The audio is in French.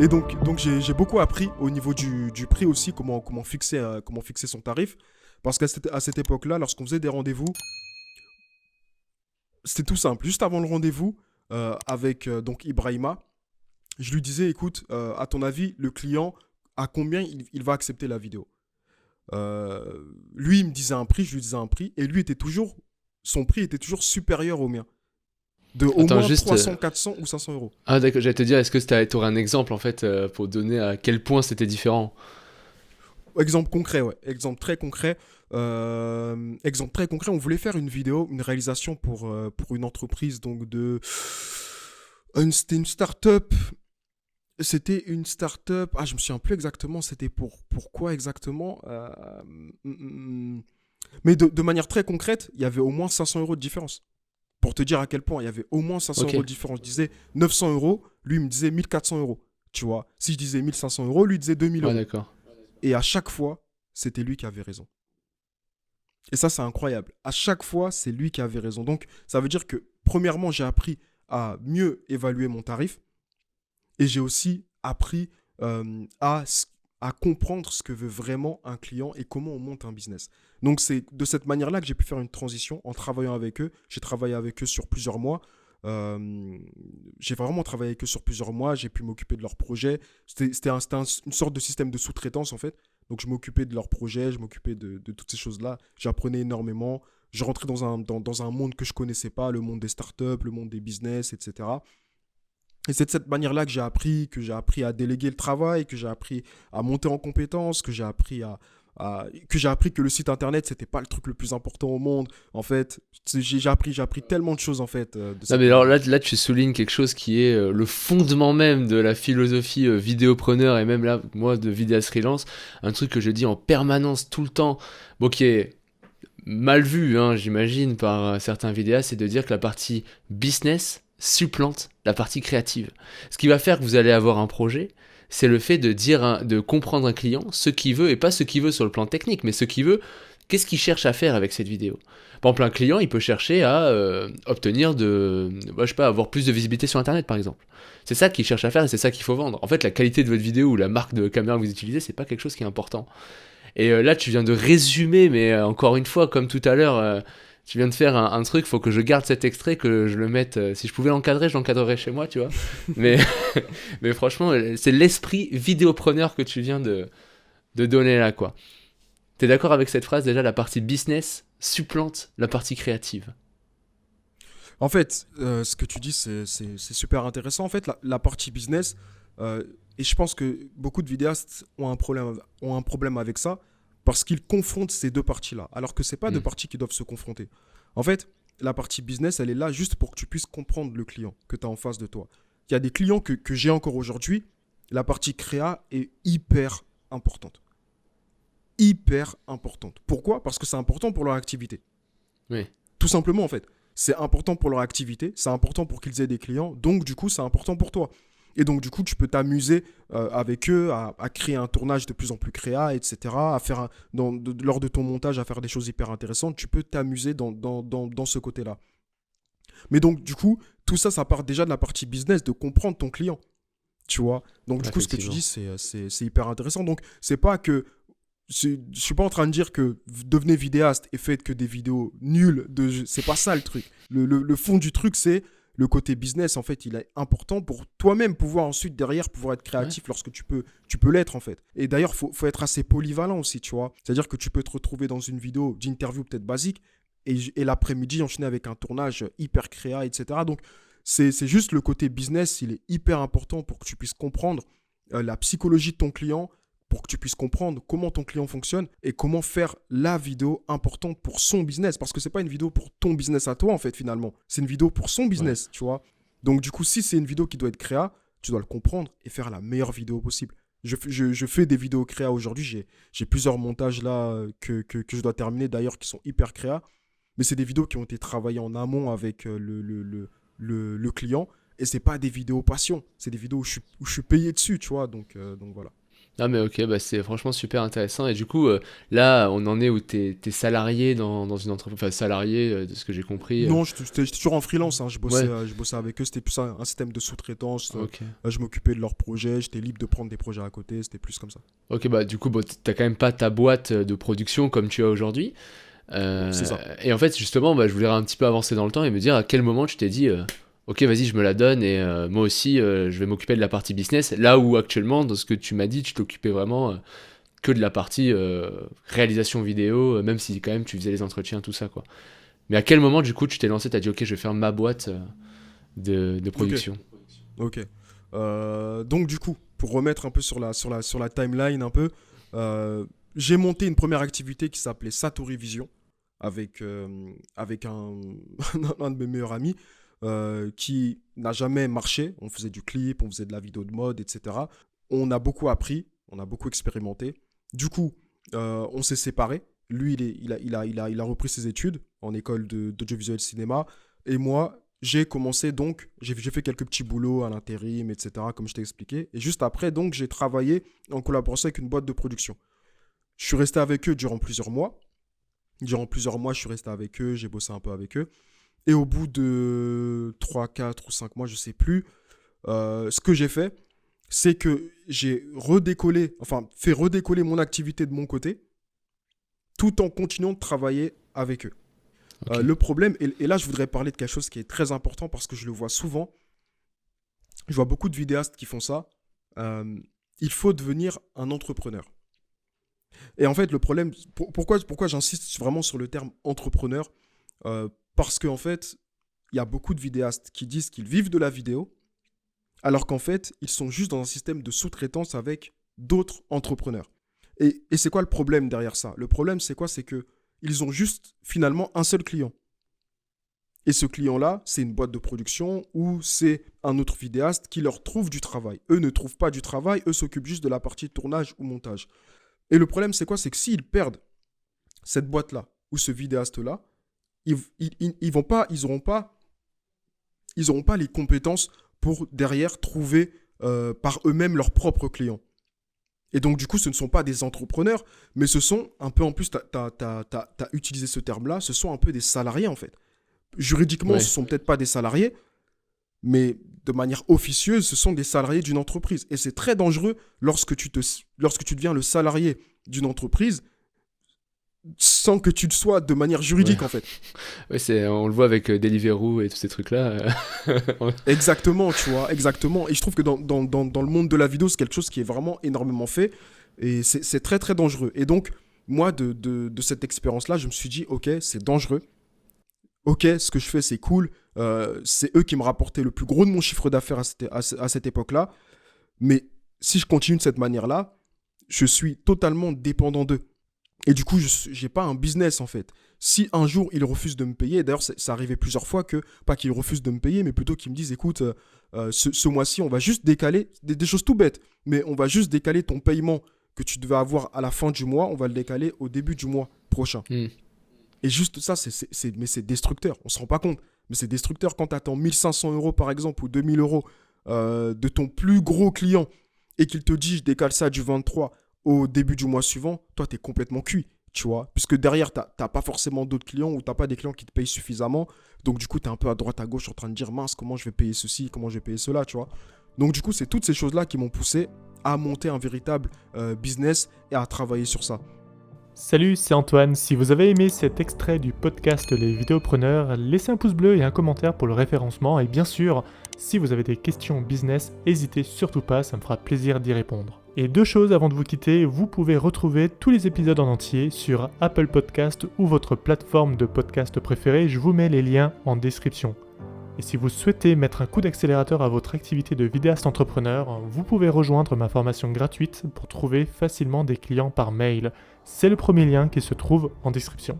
Et donc j'ai beaucoup appris au niveau du prix aussi, comment fixer son tarif. Parce à cette époque-là, lorsqu'on faisait des rendez-vous, c'était tout simple. Juste avant le rendez-vous, avec donc Ibrahima, je lui disais, écoute, à ton avis, le client, à combien il va accepter la vidéo. Lui, il me disait un prix, je lui disais un prix, et lui était toujours, son prix était toujours supérieur au mien. De au Attends, moins juste. 300, 400 ou 500 euros. Ah, d'accord, j'allais te dire, est-ce que tu aurais un exemple, en fait, pour donner à quel point c'était différent? Exemple concret, ouais. Exemple très concret. Exemple très concret, on voulait faire une vidéo, une réalisation pour une entreprise donc c'était une start-up. C'était une start-up. Ah, je me souviens plus exactement. C'était pourquoi exactement. Mais de manière très concrète, il y avait au moins 500 euros de différence. Pour te dire à quel point, il y avait au moins 500 Ok. euros de différence. Je disais 900 euros, lui il me disait 1400 euros. Tu vois, si je disais 1500 euros, lui disait 2000 Ouais, euros. d'accord. Et à chaque fois, c'était lui qui avait raison. Et ça, c'est incroyable. À chaque fois, c'est lui qui avait raison. Donc, ça veut dire que, premièrement, j'ai appris à mieux évaluer mon tarif et j'ai aussi appris à comprendre ce que veut vraiment un client et comment on monte un business. Donc, c'est de cette manière-là que j'ai pu faire une transition en travaillant avec eux. J'ai travaillé avec eux sur plusieurs mois. Euh, j'ai vraiment travaillé avec eux sur plusieurs mois. J'ai pu m'occuper de leurs projets. Une sorte de système de sous-traitance, en fait. Donc, je m'occupais de leurs projets, je m'occupais de toutes ces choses-là. J'apprenais énormément. Je rentrais dans un monde que je connaissais pas, le monde des startups, le monde des business, etc. Et c'est de cette manière-là que j'ai appris à déléguer le travail, que j'ai appris à monter en compétences, que j'ai appris que le site internet, c'était pas le truc le plus important au monde. En fait, j'ai appris tellement de choses, en fait, de Non, cette mais alors manière-là. là, tu soulignes quelque chose qui est le fondement même de la philosophie vidéopreneur et même là, moi, de vidéaste freelance. Un truc que je dis en permanence, tout le temps, bon, qui est mal vu, hein, j'imagine, par certains vidéastes, c'est de dire que la partie business supplante la partie créative. Ce qui va faire que vous allez avoir un projet, c'est le fait de de comprendre un client ce qu'il veut et pas ce qu'il veut sur le plan technique, mais ce qu'il veut, qu'est-ce qu'il cherche à faire avec cette vidéo. Par exemple, un client, il peut chercher à obtenir je sais pas, avoir plus de visibilité sur Internet, par exemple. C'est ça qu'il cherche à faire et c'est ça qu'il faut vendre. En fait, la qualité de votre vidéo ou la marque de caméra que vous utilisez, c'est pas quelque chose qui est important. Et là, tu viens de résumer, mais encore une fois, comme tout à l'heure, tu viens de faire un truc, faut que je garde cet extrait, que je le mette. Si je pouvais l'encadrer, je l'encadrerais chez moi, tu vois. Mais, mais franchement, c'est l'esprit vidéopreneur que tu viens de donner là, quoi. T'es d'accord avec cette phrase? Déjà, la partie business supplante la partie créative. En fait, ce que tu dis, c'est super intéressant. En fait, la partie business, euh, et je pense que beaucoup de vidéastes ont un problème avec ça, parce qu'ils confrontent ces deux parties-là, alors que ce pas deux Hmm. parties qui doivent se confronter. En fait, la partie business, elle est là juste pour que tu puisses comprendre le client que tu as en face de toi. Il y a des clients que j'ai encore aujourd'hui, la partie créa est hyper importante. Hyper importante. Pourquoi? Parce que c'est important pour leur activité. Oui. Tout simplement, en fait. C'est important pour leur activité, c'est important pour qu'ils aient des clients, donc du coup, c'est important pour toi. Et donc, du coup, tu peux t'amuser avec eux à créer un tournage de plus en plus créa, etc. Lors de ton montage, à faire des choses hyper intéressantes. Tu peux t'amuser dans ce côté-là. Mais donc, du coup, tout ça, ça part déjà de la partie business, de comprendre ton client. Tu vois. Donc, du coup, ce que tu dis, Effectivement. c'est hyper intéressant. Donc, c'est pas que je suis pas en train de dire que devenez vidéaste et faites que des vidéos nulles. C'est pas ça le truc. Le fond du truc, c'est le côté business. En fait, il est important pour toi-même pouvoir ensuite, derrière, pouvoir être Ouais. créatif lorsque tu peux l'être, en fait. Et d'ailleurs, faut être assez polyvalent aussi, tu vois. C'est-à-dire que tu peux te retrouver dans une vidéo d'interview peut-être basique et l'après-midi enchaîner avec un tournage hyper créa, etc. Donc, c'est juste le côté business, il est hyper important pour que tu puisses comprendre la psychologie de ton client, pour que tu puisses comprendre comment ton client fonctionne et comment faire la vidéo importante pour son business. Parce que c'est pas une vidéo pour ton business à toi, en fait, finalement. C'est une vidéo pour son Ouais. business, tu vois. Donc, du coup, si c'est une vidéo qui doit être créa, tu dois le comprendre et faire la meilleure vidéo possible. Je fais des vidéos créa aujourd'hui. J'ai plusieurs montages là que je dois terminer, d'ailleurs, qui sont hyper créa. Mais c'est des vidéos qui ont été travaillées en amont avec le client. Et c'est pas des vidéos passion. C'est des vidéos où je suis payé dessus, tu vois. Donc voilà. Ah mais ok, bah c'est franchement super intéressant. Et du coup, là, on en est où t'es salarié dans une entreprise, enfin salarié, de ce que j'ai compris. Non, j'étais toujours en freelance, hein. Ouais, Je bossais avec eux. C'était plus un système de sous-traitance. ok. Je m'occupais de leurs projets. J'étais libre de prendre des projets à côté. C'était plus comme ça. Ok, bah du coup, bon, t'as quand même pas ta boîte de production comme tu as aujourd'hui. C'est ça. Et en fait, justement, bah, je voulais un petit peu avancer dans le temps et me dire à quel moment tu t'es dit, ok, vas-y, je me la donne et moi aussi, je vais m'occuper de la partie business. Là où actuellement, dans ce que tu m'as dit, tu t'occupais vraiment que de la partie réalisation vidéo, même si quand même tu faisais les entretiens, tout ça, quoi. Mais à quel moment, du coup, tu t'es lancé, t'as dit, ok, je vais faire ma boîte de Ok. production. Ok. Donc du coup, pour remettre un peu sur la timeline un peu, j'ai monté une première activité qui s'appelait Satori Vision avec un de mes meilleurs amis qui n'a jamais marché. On faisait du clip, on faisait de la vidéo de mode, etc. On a beaucoup appris, on a beaucoup expérimenté. Du coup, on s'est séparés. Lui, il a repris ses études en école d'audiovisuel cinéma. Et moi, j'ai commencé donc, j'ai fait quelques petits boulots à l'intérim, etc., comme je t'ai expliqué. Et juste après, donc, j'ai travaillé en collaboration avec une boîte de production. Je suis resté avec eux durant plusieurs mois. Durant plusieurs mois, je suis resté avec eux, j'ai bossé un peu avec eux. Et au bout de 3, 4 ou 5 mois, je ne sais plus, ce que j'ai fait, c'est que j'ai redécollé, enfin, fait redécoller mon activité de mon côté, tout en continuant de travailler avec eux. Ok. Le problème, et là, je voudrais parler de quelque chose qui est très important parce que je le vois souvent. Je vois beaucoup de vidéastes qui font ça. Euh, il faut devenir un entrepreneur. Et en fait, le problème, pourquoi j'insiste vraiment sur le terme entrepreneur. Parce qu'en fait, il y a beaucoup de vidéastes qui disent qu'ils vivent de la vidéo, alors qu'en fait, ils sont juste dans un système de sous-traitance avec d'autres entrepreneurs. Et c'est quoi le problème derrière ça? Le problème, c'est quoi? C'est que ils ont juste finalement un seul client. Et ce client-là, c'est une boîte de production ou c'est un autre vidéaste qui leur trouve du travail. Eux ne trouvent pas du travail, eux s'occupent juste de la partie tournage ou montage. Et le problème, c'est quoi? C'est que s'ils perdent cette boîte-là ou ce vidéaste-là, ils vont pas, ils auront pas les compétences pour derrière trouver par eux-mêmes leurs propres clients. Et donc, du coup, ce ne sont pas des entrepreneurs, mais ce sont un peu, en plus, tu as utilisé ce terme-là, ce sont un peu des salariés, en fait. Juridiquement, ce Ouais. ne sont peut-être pas des salariés, mais de manière officieuse, ce sont des salariés d'une entreprise. Et c'est très dangereux lorsque tu deviens le salarié d'une entreprise sans que tu le sois de manière Ouais. juridique, en fait. Ouais, on le voit avec Deliveroo et tous ces trucs-là. Exactement, tu vois, exactement. Et je trouve que dans le monde de la vidéo, c'est quelque chose qui est vraiment énormément fait. Et c'est très, très dangereux. Et donc, moi, de cette expérience-là, je me suis dit, OK, c'est dangereux. OK, ce que je fais, c'est cool. C'est eux qui me rapportaient le plus gros de mon chiffre d'affaires à cette époque-là. Mais si je continue de cette manière-là, je suis totalement dépendant d'eux. Et du coup, je n'ai pas un business en fait. Si un jour ils refusent de me payer, d'ailleurs ça arrivait plusieurs fois que, pas qu'ils refusent de me payer, mais plutôt qu'ils me disent, écoute, ce mois-ci, on va juste décaler, des choses tout bêtes, mais on va juste décaler ton paiement que tu devais avoir à la fin du mois, on va le décaler au début du mois prochain. Hmm. Et juste ça, mais c'est destructeur, on ne se rend pas compte. Mais c'est destructeur quand tu attends 1 500 € par exemple ou 2 000 € de ton plus gros client et qu'il te dit je décale ça du 23 au début du mois suivant, toi tu es complètement cuit, tu vois. Puisque derrière, tu n'as pas forcément d'autres clients ou tu n'as pas des clients qui te payent suffisamment. Donc du coup, tu es un peu à droite à gauche en train de dire mince, comment je vais payer ceci, comment je vais payer cela, tu vois. Donc du coup, c'est toutes ces choses-là qui m'ont poussé à monter un véritable business et à travailler sur ça. Salut, c'est Antoine. Si vous avez aimé cet extrait du podcast Les Vidéopreneurs, laissez un pouce bleu et un commentaire pour le référencement. Et bien sûr, si vous avez des questions business, n'hésitez surtout pas, ça me fera plaisir d'y répondre. Et deux choses avant de vous quitter, vous pouvez retrouver tous les épisodes en entier sur Apple Podcast ou votre plateforme de podcast préférée. Je vous mets les liens en description. Et si vous souhaitez mettre un coup d'accélérateur à votre activité de vidéaste entrepreneur, vous pouvez rejoindre ma formation gratuite pour trouver facilement des clients par mail. C'est le premier lien qui se trouve en description.